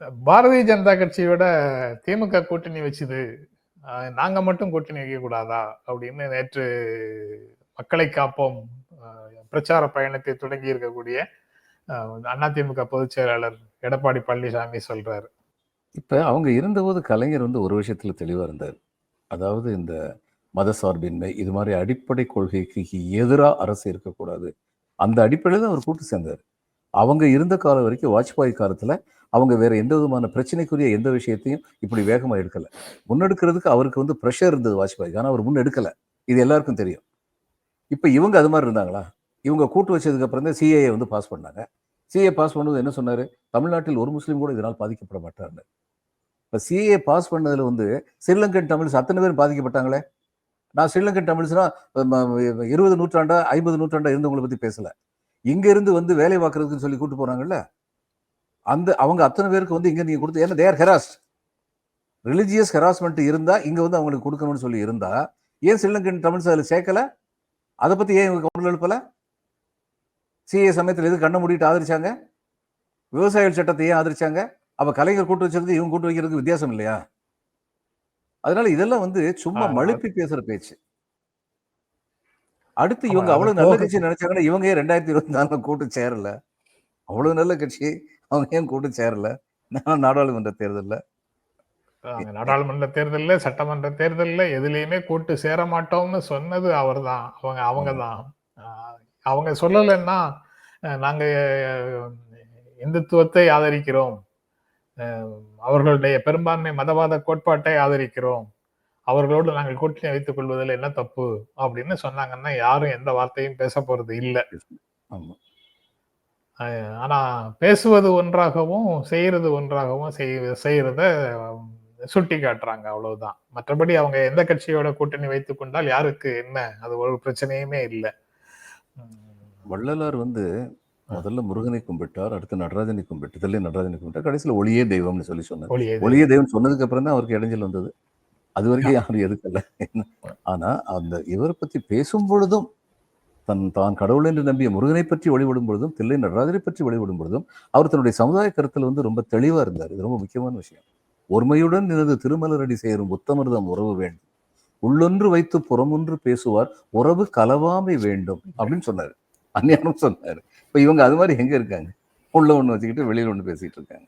பாரதிய ஜனதா கட்சியோட திமுக கூட்டணி வச்சுது, நாங்க மட்டும் கூட்டணி வைக்க கூடாதா அப்படின்னு நேற்று மக்களை காப்போம் பிரச்சார பயணத்தை தொடங்கி இருக்கக்கூடிய அதிமுக பொதுச் செயலாளர் எடப்பாடி பழனிசாமி சொல்றாரு. இப்ப அவங்க இருந்தபோது கலைஞர் ஒரு விஷயத்துல தெளிவா இருந்தார். அதாவது இந்த மதசார்பின்மை இது மாதிரி அடிப்படை கொள்கைக்கு எதிராக அரசு இருக்கக்கூடாது. அந்த அடிப்படையில் தான் அவர் கூட்டு சேர்ந்தார். அவங்க இருந்த காலம் வரைக்கும் வாஜ்பாய் காலத்துல அவங்க வேற எந்த விதமான பிரச்சனைக்குரிய எந்த விஷயத்தையும் இப்படி வேகமா எடுக்கல. முன்னெடுக்கிறதுக்கு அவருக்கு ப்ரெஷர் இருந்தது வாஜ்பாய், ஆனா அவர் முன்னெடுக்கல. இது எல்லாருக்கும் தெரியும். இப்ப இவங்க அது மாதிரி இருந்தாங்களா? இவங்க கூட்டு வச்சதுக்கு அப்புறம் தான் சிஏஏ பாஸ் பண்ணாங்க. சிஏ பாஸ் பண்ணுவது என்ன சொன்னாரு? தமிழ்நாட்டில் ஒரு முஸ்லீம் கூட இதனால் பாதிக்கப்பட மாட்டார்னு. இப்போ சிஏ பாஸ் பண்ணதுல ஸ்ரீலங்கன் தமிழ்ஸ் அத்தனை பேர் பாதிக்கப்பட்டாங்களே. நான் ஸ்ரீலங்கன் தமிழ்ஸ்னா 20 நூற்றாண்டா 50 நூற்றாண்டா இருந்தவங்களை பத்தி பேசல. இங்க இருந்து வேலை பார்க்கறதுக்குன்னு சொல்லி கூட்டு போறாங்கல்ல, அவங்க அத்தனை பேருக்கு இங்க நீங்க கொடுத்து, ஏன்னா தேர் ஹெராஸ்ட், ரிலிஜியஸ் ஹெராஸ்மெண்ட் இருந்தா இங்க அவங்களுக்கு கொடுக்கணும்னு சொல்லி இருந்தா ஏன் ஸ்ரீலங்கன் தமிழ்ஸ் அதில் சேர்க்கல? அதை பத்தி ஏன் இவங்க கவனம் எழுப்பல? சிஏ சமயத்தில் எது கண்ணை மூடிட்டு ஆதரிச்சாங்க? விவசாயிகள் சட்டத்தை ஏன் ஆதரிச்சாங்க? அப்ப கலைஞர் கூட்டு வச்சிருக்கு இவங்க கூட்டு வைக்கிறதுக்கு வித்தியாசம் இல்லையா? அதனால இதெல்லாம் சும்மா மழுப்பி பேசுற பேச்சு. அடுத்து இவங்க அவ்வளவு நல்ல கட்சி நினைச்சாங்கன்னா இவங்க ஏன் 2024 கூட்டு சேரல? அவ்வளவு நல்ல கட்சி அவங்க ஏன் கூட்டு சேரல? நாடாளுமன்ற தேர்தல்ல நாடாளுமன்ற தேர்தல்ல, சட்டமன்ற தேர்தல்ல எதுலையுமே கூட்டு சேர மாட்டோம்னு சொன்னது அவர் தான். அவங்க தான். அவங்க சொல்லலைன்னா நாங்க இந்துத்துவத்தை ஆதரிக்கிறோம், அவர்களுடைய பெரும்பான்மை மதவாத கோட்பாட்டை ஆதரிக்கிறோம், அவர்களோடு நாங்கள் கூட்டணி வைத்துக் கொள்வதில் என்ன தப்பு அப்படின்னு சொன்னாங்கன்னா யாரும் எந்த வார்த்தையும் பேச போறது இல்லை. ஆனா பேசுவது ஒன்றாகவும் செய்யறது ஒன்றாகவும் செய்யறத சுட்டி காட்டுறாங்க, அவ்வளவுதான். மற்றபடி அவங்க எந்த கட்சியோட கூட்டணி வைத்துக் கொண்டால் யாருக்கு என்ன, அது ஒரு பிரச்சனையுமே இல்லை. வள்ளலார் முதல்ல முருகனை கும்பிட்டார், அடுத்து நடராஜனை கும்பிட்டு, நடராஜனை கும்பிட்டார், கடைசியில் ஒளியே தெய்வம்னு சொல்லி சொன்னார். ஒளியே தெய்வம் சொன்னதுக்கு அப்புறம் தான் அவருக்கு இடைஞ்சல் வந்தது. அது வரைக்கும் யாரும் எதுக்கல. ஆனா அந்த இவரை பத்தி பேசும் பொழுதும், தான் கடவுள் என்று நம்பிய முருகனை பற்றி வழிபடும் பொழுதும், தில்லை நடராஜனை பற்றி வழிபடும் பொழுதும் அவர் தன்னுடைய சமுதாய கருத்தில் ரொம்ப தெளிவா இருந்தார். இது ரொம்ப முக்கியமான விஷயம். ஒருமையுடன் எனது திருமலரடி சேரும் உத்தமர்தம் உறவு வேண்டும், உள்ளொன்று வைத்து புறமொன்று பேசுவார், உறவு கலவாமை வேண்டும் அப்படின்னு சொன்னாரு. அந்நியானம் சொன்னாரு. இப்ப இவங்க அது மாதிரி எங்க இருக்காங்க? உள்ள ஒண்ணு வச்சுக்கிட்டு வெளியில ஒண்ணு பேசிட்டு இருக்காங்க.